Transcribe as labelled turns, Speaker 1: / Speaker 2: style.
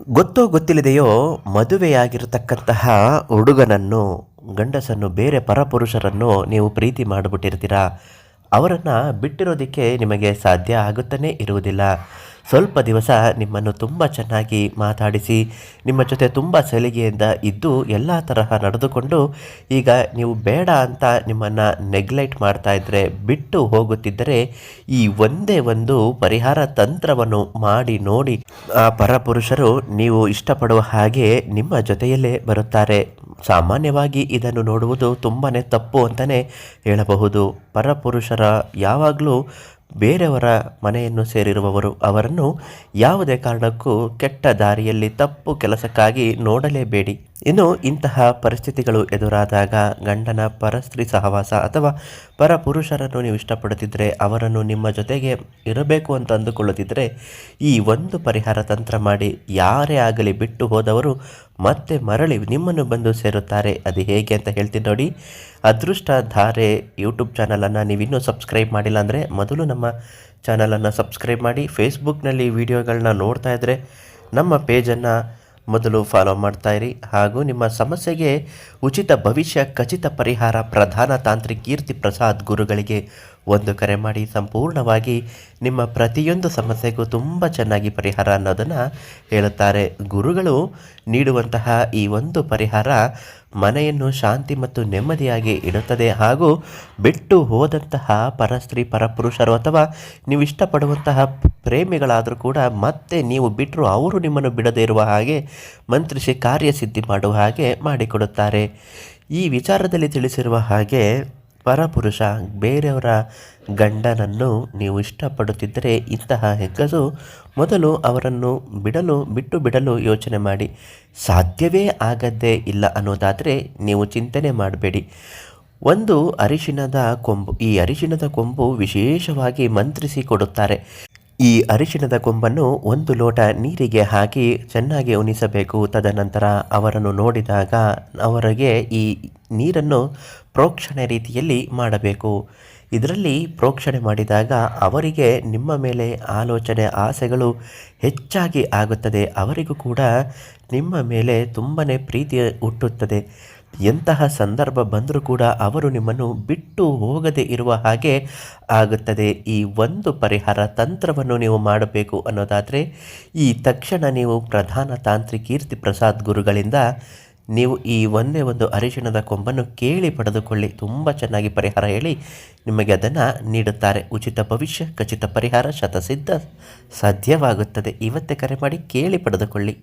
Speaker 1: ಗೊತ್ತೋ ಗೊತ್ತಿಲ್ಲದೆಯೋ ಮದುವೆಯಾಗಿರತಕ್ಕಂತಹ ಹುಡುಗನನ್ನು, ಗಂಡಸನ್ನು, ಬೇರೆ ಪರಪುರುಷರನ್ನು ನೀವು ಪ್ರೀತಿ ಮಾಡಿಬಿಟ್ಟಿರ್ತೀರ. ಅವರನ್ನು ಬಿಟ್ಟಿರೋದಕ್ಕೆ ನಿಮಗೆ ಸಾಧ್ಯ ಆಗುತ್ತಲೇ ಇರುವುದಿಲ್ಲ. ಸ್ವಲ್ಪ ದಿವಸ ನಿಮ್ಮನ್ನು ತುಂಬ ಚೆನ್ನಾಗಿ ಮಾತಾಡಿಸಿ, ನಿಮ್ಮ ಜೊತೆ ತುಂಬ ಸಲಿಗೆಯಿಂದ ಇದ್ದು ಎಲ್ಲ ತರಹ ನಡೆದುಕೊಂಡು, ಈಗ ನೀವು ಬೇಡ ಅಂತ ನಿಮ್ಮನ್ನು ನೆಗ್ಲೆಕ್ಟ್ ಮಾಡ್ತಾ ಇದ್ದರೆ, ಬಿಟ್ಟು ಹೋಗುತ್ತಿದ್ದರೆ, ಈ ಒಂದೇ ಒಂದು ಪರಿಹಾರ ತಂತ್ರವನ್ನು ಮಾಡಿ ನೋಡಿ. ಆ ಪರಪುರುಷರು ನೀವು ಇಷ್ಟಪಡುವ ಹಾಗೆ ನಿಮ್ಮ ಜೊತೆಯಲ್ಲೇ ಬರುತ್ತಾರೆ. ಸಾಮಾನ್ಯವಾಗಿ ಇದನ್ನು ನೋಡುವುದು ತುಂಬಾ ತಪ್ಪು ಅಂತಲೇ ಹೇಳಬಹುದು. ಪರಪುರುಷರ ಯಾವಾಗಲೂ ಬೇರೆಯವರ ಮನೆಯನ್ನು ಸೇರಿರುವವರು, ಅವರನ್ನು ಯಾವುದೇ ಕಾರಣಕ್ಕೂ ಕೆಟ್ಟ ದಾರಿಯಲ್ಲಿ ತಪ್ಪು ಕೆಲಸಕ್ಕಾಗಿ ನೋಡಲೇಬೇಡಿ. ಇನ್ನು ಇಂತಹ ಪರಿಸ್ಥಿತಿಗಳು ಎದುರಾದಾಗ ಗಂಡನ ಪರಸ್ತ್ರೀ ಸಹವಾಸ ಅಥವಾ ಪರಪುರುಷರನ್ನು ನೀವು ಇಷ್ಟಪಡುತ್ತಿದ್ದರೆ, ಅವರನ್ನು ನಿಮ್ಮ ಜೊತೆಗೆ ಇರಬೇಕು ಅಂತ ಅಂದುಕೊಳ್ಳುತ್ತಿದ್ದರೆ, ಈ ಒಂದು ಪರಿಹಾರ ತಂತ್ರ ಮಾಡಿ. ಯಾರೇ ಆಗಲಿ ಬಿಟ್ಟು ಹೋದವರು ಮತ್ತೆ ಮರಳಿ ನಿಮ್ಮನ್ನು ಬಂದು ಸೇರುತ್ತಾರೆ. ಅದು ಹೇಗೆ ಅಂತ ಹೇಳ್ತೀನಿ ನೋಡಿ. ಅದೃಷ್ಟ ಧಾರೆ ಯೂಟ್ಯೂಬ್ ಚಾನಲನ್ನು ನೀವಿನ್ನೂ ಸಬ್ಸ್ಕ್ರೈಬ್ ಮಾಡಿಲ್ಲ ಅಂದರೆ ಮೊದಲು ನಮ್ಮ ಚಾನಲನ್ನು ಸಬ್ಸ್ಕ್ರೈಬ್ ಮಾಡಿ. ಫೇಸ್ಬುಕ್ನಲ್ಲಿ ವಿಡಿಯೋಗಳನ್ನ ನೋಡ್ತಾ ಇದ್ದರೆ ನಮ್ಮ ಪೇಜನ್ನು ಮೊದಲು ಫಾಲೋ ಮಾಡ್ತಾಯಿರಿ. ಹಾಗೂ ನಿಮ್ಮ ಸಮಸ್ಯೆಗೆ ಉಚಿತ ಭವಿಷ್ಯ ಖಚಿತ ಪರಿಹಾರ ಪ್ರಧಾನ ತಾಂತ್ರಿಕ ಕೀರ್ತಿ ಪ್ರಸಾದ್ ಗುರುಗಳಿಗೆ ಒಂದು ಕರೆ ಮಾಡಿ. ಸಂಪೂರ್ಣವಾಗಿ ನಿಮ್ಮ ಪ್ರತಿಯೊಂದು ಸಮಸ್ಯೆಗೂ ತುಂಬ ಚೆನ್ನಾಗಿ ಪರಿಹಾರ ಅನ್ನೋದನ್ನು ಹೇಳುತ್ತಾರೆ. ಗುರುಗಳು ನೀಡುವಂತಹ ಈ ಒಂದು ಪರಿಹಾರ ಮನೆಯನ್ನು ಶಾಂತಿ ಮತ್ತು ನೆಮ್ಮದಿಯಾಗಿ ಇಡುತ್ತದೆ. ಹಾಗೂ ಬಿಟ್ಟು ಹೋದಂತಹ ಪರಸ್ತ್ರೀ ಪರಪುರುಷರು ಅಥವಾ ನೀವು ಇಷ್ಟಪಡುವಂತಹ ಪ್ರೇಮಿಗಳಾದರೂ ಕೂಡ ಮತ್ತೆ ನೀವು ಬಿಟ್ಟರು ಅವರು ನಿಮ್ಮನ್ನು ಬಿಡದೇ ಇರುವ ಹಾಗೆ ಮಂತ್ರಿಸಿ ಕಾರ್ಯಸಿದ್ಧಿ ಮಾಡುವ ಹಾಗೆ ಮಾಡಿಕೊಡುತ್ತಾರೆ. ಈ ವಿಚಾರದಲ್ಲಿ ತಿಳಿಸಿರುವ ಹಾಗೆ ಪರಪುರುಷ ಬೇರೆಯವರ ಗಂಡನನ್ನು ನೀವು ಇಷ್ಟಪಡುತ್ತಿದ್ದರೆ, ಇಂತಹ ಹೆಂಗಸು ಮೊದಲು ಅವರನ್ನು ಬಿಟ್ಟು ಬಿಡಲು ಯೋಚನೆ ಮಾಡಿ. ಸಾಧ್ಯವೇ ಆಗದ್ದೇ ಇಲ್ಲ ಅನ್ನೋದಾದರೆ ನೀವು ಚಿಂತನೆ ಮಾಡಬೇಡಿ. ಒಂದು ಅರಿಶಿಣದ ಕೊಂಬು, ಈ ಅರಿಶಿಣದ ಕೊಂಬು ವಿಶೇಷವಾಗಿ ಮಂತ್ರಿಸಿ ಕೊಡುತ್ತಾರೆ. ಈ ಅರಿಶಿಣದ ಕೊಂಬನ್ನು ಒಂದು ಲೋಟ ನೀರಿಗೆ ಹಾಕಿ ಚೆನ್ನಾಗಿ ಉಣಿಸಬೇಕು. ತದನಂತರ ಅವರನ್ನು ನೋಡಿದಾಗ ಅವರಿಗೆ ಈ ನೀರನ್ನು ಪ್ರೋಕ್ಷಣೆ ರೀತಿಯಲ್ಲಿ ಮಾಡಬೇಕು. ಇದರಲ್ಲಿ ಪ್ರೋಕ್ಷಣೆ ಮಾಡಿದಾಗ ಅವರಿಗೆ ನಿಮ್ಮ ಮೇಲೆ ಆಲೋಚನೆ ಆಸೆಗಳು ಹೆಚ್ಚಾಗಿ ಆಗುತ್ತದೆ. ಅವರಿಗೂ ಕೂಡ ನಿಮ್ಮ ಮೇಲೆ ತುಂಬಾ ಪ್ರೀತಿ ಹುಟ್ಟುತ್ತದೆ. ಎಂತಹ ಸಂದರ್ಭ ಬಂದರೂ ಕೂಡ ಅವರು ನಿಮ್ಮನ್ನು ಬಿಟ್ಟು ಹೋಗದೇ ಇರುವ ಹಾಗೆ ಆಗುತ್ತದೆ. ಈ ಒಂದು ಪರಿಹಾರ ತಂತ್ರವನ್ನು ನೀವು ಮಾಡಬೇಕು ಅನ್ನೋದಾದರೆ ಈ ತಕ್ಷಣ ನೀವು ಪ್ರಧಾನ ತಾಂತ್ರಿಕ ಕೀರ್ತಿ ಪ್ರಸಾದ್ ಗುರುಗಳಿಂದ ನೀವು ಈ ಒಂದೇ ಒಂದು ಅರಿಶಿಣದ ಕೊಂಬನ್ನು ಕೇಳಿ ಪಡೆದುಕೊಳ್ಳಿ. ತುಂಬ ಚೆನ್ನಾಗಿ ಪರಿಹಾರ ಹೇಳಿ ನಿಮಗೆ ಅದನ್ನು ನೀಡುತ್ತಾರೆ. ಉಚಿತ ಭವಿಷ್ಯ ಖಚಿತ ಪರಿಹಾರ ಶತಸಿದ್ಧ ಸಾಧ್ಯವಾಗುತ್ತದೆ. ಇವತ್ತೇ ಕರೆ ಮಾಡಿ ಕೇಳಿ ಪಡೆದುಕೊಳ್ಳಿ.